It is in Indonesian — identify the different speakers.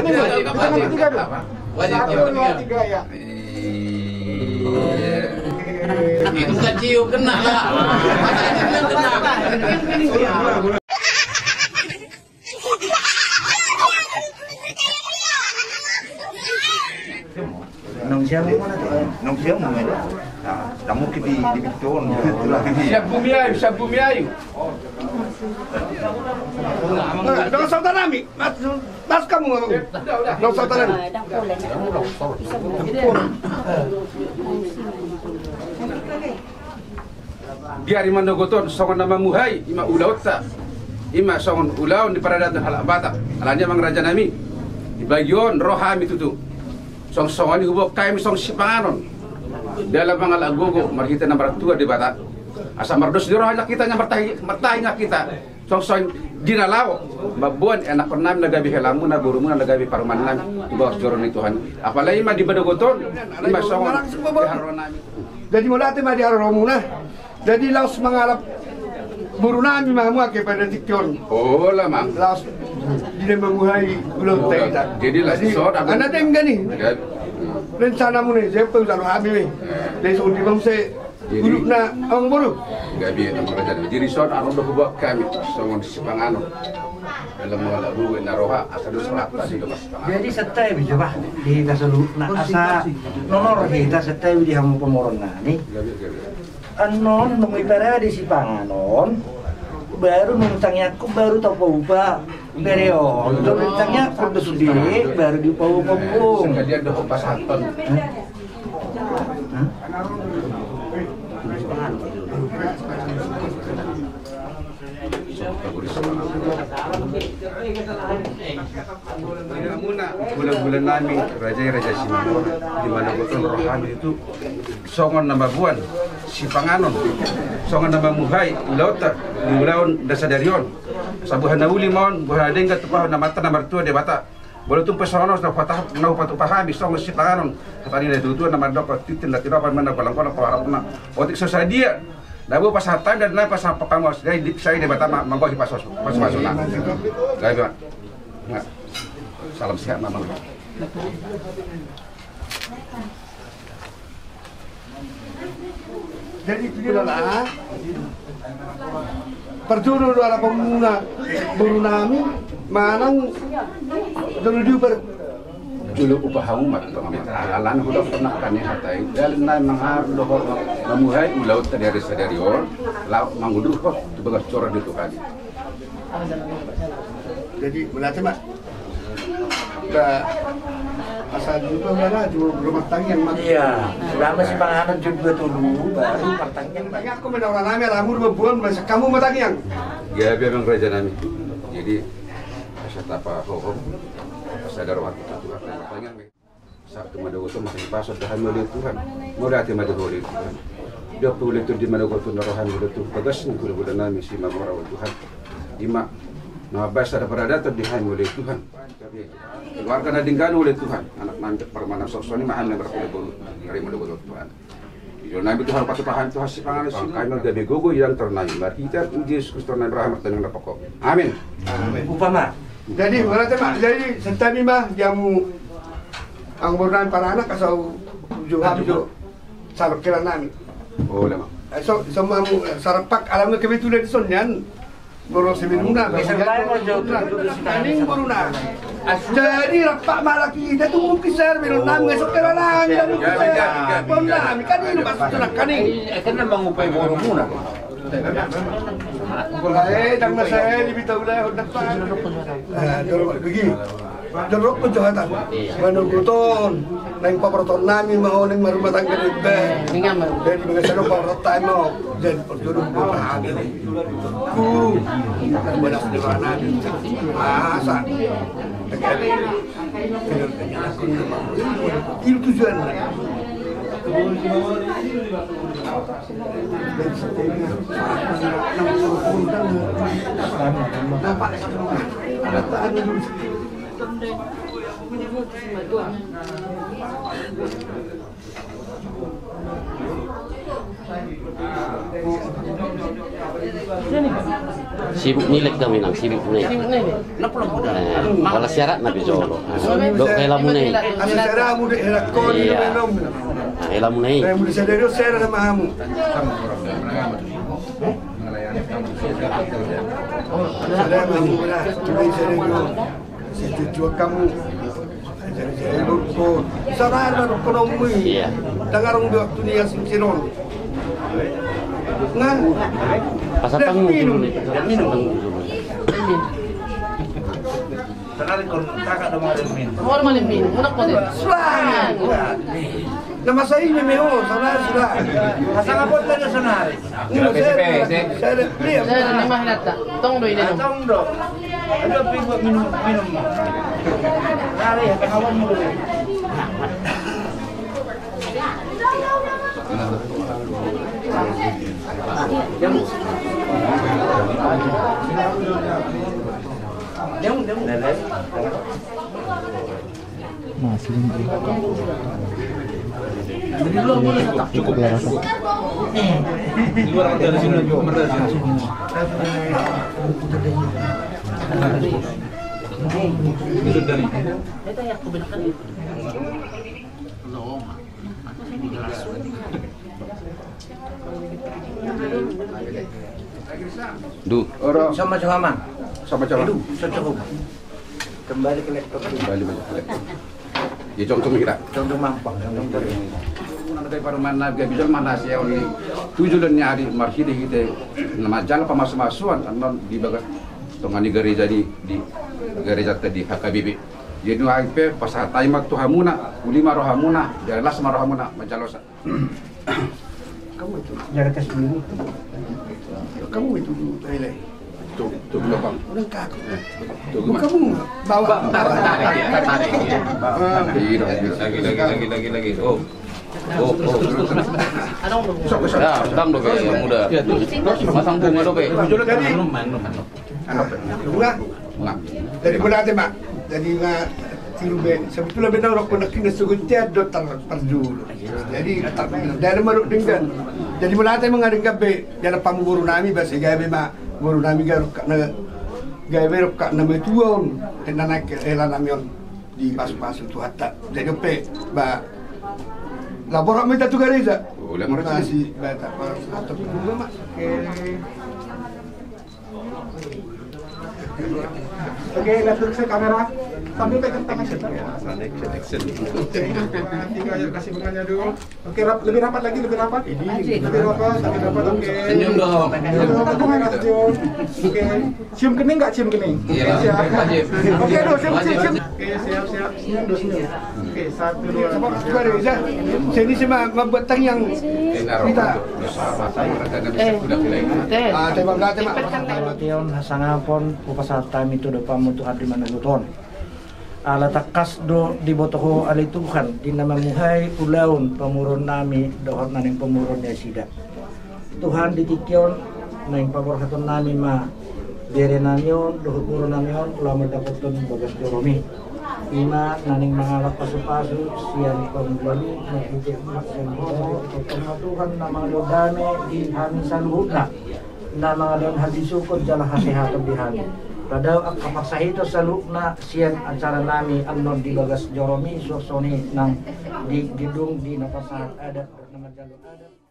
Speaker 1: tiga dong. Satu, dua, tiga ya.
Speaker 2: Itu bukan cium, kena lah. Kena.
Speaker 3: Nung siya mo na to. Nung siya mo na. Damo kiti di biton.
Speaker 2: Siya bumiyayo.
Speaker 1: Dong sa tanami. Mas kamu ngomong. Dong sa tanami.
Speaker 2: Biar iman dogoton songon nama muhai ima ulaut ta. Ima songon ulaun di paradatan halak batak. Alanya mang raja nami. Di bagion rohami tutu. Song-songan di hubok kami song sipanganon dalam mga lagogo marhita na maratua di bata asa mardos di rohanya kita nya martahinya kita song-song ginalaw mabuan anak pernah nagabi helamu na guru muna nagabi parumanan di bawah joron ni Tuhan apalagi ma di badogoton lima songon haronami
Speaker 1: jadi mula ma di haromuna jadi laos mangarap buru nami mamu kepada tikyon
Speaker 2: oh lamang
Speaker 1: laos di menguhai ulang tahun.
Speaker 2: Jadi lah
Speaker 1: anak tengah ni. Rencana mu ni, saya pun selalu habis ni. Dari sundi bangsa, buruk na ang buru.
Speaker 2: Gabi ang kerajaan. Jadi resort anu dah buat kami, songon sipangano. Dalam mengalak buat naroha asal serat tadi lepas.
Speaker 3: Jadi setai bija bah di kasalu na asa nomor kita setai di hamu pomoron na ni. Anon nung ipara di sipanganon. Baru nuntangnya aku baru tahu paupa bereo nuntangnya aku udah sudah baru di paupa pun
Speaker 2: sengaja ada pas hanton bulan-bulan nami raja Simamor di mana betul rohani itu songon nama buan sipanganon songon nama muhai lauta di ulaun dasa darion sabuhan nauli mon buhan dengga tepah nama tanah tua de bata boleh tu pesonos na patah na patu pahami songon sipanganon tadi na tutu nama dok titin la tirapan mana palangkona paharapna otik sosadia labu pas hatan dan na pas pakamos dai saya de bata mangko hi pasos masuna gaya salam sehat mamang
Speaker 1: Jadi itu lah. Perjuru dua pemuna buru nami manang dulu diuber
Speaker 2: dulu upahamu mat alan udah pernah kan ya hatai dalin nai mangar dohor mamuhai ulaut dari sadarior laut mangudur kok tugas cor di tuhan
Speaker 1: jadi berarti mak asal juga mana cuma rumah tangga yang mati.
Speaker 3: Iya, selama si panganan juga dulu baru pertanyaan.
Speaker 1: Tanya aku menawar nami ramur bebuan masa kamu matang
Speaker 2: ya memang raja nami jadi saya tapa hohom sadar waktu Tuhan pertanyaan saat madagoto masih pasot dahan oleh Tuhan mau dati madagoto Tuhan dia boleh tu di madagoto narohan boleh tu bagas ni bulan nami si mamora Tuhan ima nah bahasa ada peradaban dihan oleh Tuhan warga nadinggan oleh Tuhan anak nanti permana sosok ini mahal yang berpuluh dari madagoto Tuhan nabi Tuhan patu pahan Tuhan si pangalan si kami gabi gogo yang ternai kita Yesus Kristus nabi rahmat dan yang pokok amin
Speaker 3: Upama
Speaker 1: jadi berarti mak jadi sentani mah jamu ang burunan para anak kasau juham jo salok kira nami
Speaker 2: oh lama
Speaker 1: so mamu sarapak alam kebetulan di sonyan Boro seminuna, aning buruna. Jadi rapak malaki kita tunggu kisar belum ngesok keranang dan kisar. Pernah, kan ini masuk tunak kaning.
Speaker 3: Kan nambang upay boro muna.
Speaker 1: Dang saya dibitaw lah hendak pan. Dorok begini. Dorok ko johatan. Manuguton. Nang paproton namin mahoning marumatang ganito. Jadi mga sano paprotan mo. Dan perjodoh berbahagia. Ku balas doa nabi. Masa. Tegale. Itu tujuan. Nampak.
Speaker 4: Sibuk nilek kami nang sibuk nih. Malah syarat nabi jolo. Dok kailan mo nih.
Speaker 1: Asal mo di helakon minum.
Speaker 4: Kailan mo nih.
Speaker 1: Saya mau disadari saya sama kamu. Saya mau lah. Saya kamu. Saya lupa. Sabar baru ekonomi. Dengar orang waktu ni yang siron. Nah,
Speaker 4: Pasal tanggung dulu nih. Minum.
Speaker 3: Sekarang kakak udah mau min.
Speaker 5: Mau min, unak ko din.
Speaker 1: Slang. Nama saya ini meho, saudara sudah.
Speaker 3: Asal apa tadi senari?
Speaker 1: Saya beli.
Speaker 5: Saya na mahinata. Tong do ini.
Speaker 3: Tong do. Ada buat minum. Nari ya kawan mo.
Speaker 6: Cukup ya rasa.
Speaker 2: Luar dari sini
Speaker 3: Sama-sama.
Speaker 2: Sama-sama.
Speaker 3: Cukup. Kembali ke laptop.
Speaker 2: Kembali ke laptop. Ya contoh kita.
Speaker 3: Contoh mampang.
Speaker 2: Nanti para mana gabijal mana sih yang tujuan nyari marhidi kita nama jalan pemas-masuan anon di bagas tongani gereja di gereja tadi HKBP. Jadi IP pas taimak tu hamuna, ulima rohamuna, jelas marohamuna mencalosa.
Speaker 1: Kamu itu.
Speaker 3: Jaga tes dulu.
Speaker 1: Kamu itu Thailand.
Speaker 2: Tuh belakang.
Speaker 1: Udah kaku.
Speaker 2: Tuh
Speaker 1: Kamu bawa.
Speaker 2: Tarik. Lagi. Oh.
Speaker 4: Ya, sedang dong yang muda. Masang bunga dong,
Speaker 1: Jadi,
Speaker 2: Enggak.
Speaker 1: dari mana Mak? Jadi nggak tiruben. Sebetulnya benar aku nak kena suguntia do terjul. Jadi dari maruk dengan. Jadi mulai mengadeng gabe dari pamuguru nami basi gabe mak guru nami garuk na gabe ruk na metuon tenan nak elan namion di pas-pas tu hatta. Jadi pe ba lapor kami tu gareza.
Speaker 2: Boleh mereka
Speaker 1: Masih bata pas atau mak.
Speaker 7: Oke, lihat dulu saya kamera. Sambil pegang tangan kita.
Speaker 2: action.
Speaker 7: Tinggal kasih bunganya dulu. Oke, lebih rapat lagi, lebih rapat. Lebih rapat. Oke.
Speaker 4: Senyum dong.
Speaker 7: Rapat bunga Mas Jon. Oke. Cium kening nggak cium kening?
Speaker 4: Iya,
Speaker 7: Oke, siap.
Speaker 4: wajib.
Speaker 7: Oke, dulu cium.
Speaker 4: Wajib.
Speaker 7: Oke, siap. Senyum dulu senyum. Oke, 1 2
Speaker 1: Sama gareza. Sini sih membuat tang yang kita. Ah, tembak dati mak.
Speaker 3: Tion hasangapon upasatan itu depan mutuhan di mana luton. Ala takas do di botoho ali Tuhan di nama muhai ulaun pemurun nami dohor naning pemurunnya sida. Tuhan ditikyon naing pabor hatun nami ma dere namion dohor purun namion ulama dapatun bagas joromi. Ima naning mangalap pasu-pasu siang pemulani nakijek maksan homo Tuhan nama dodame di hamisan hudna. Na mga daon hadisukod jala hasihatan dihani. Padaw ang kapasahito sa lukna siyan acara nami anon di bagas joromi sursoni ng di gidung di napasahat adat na majalo adat.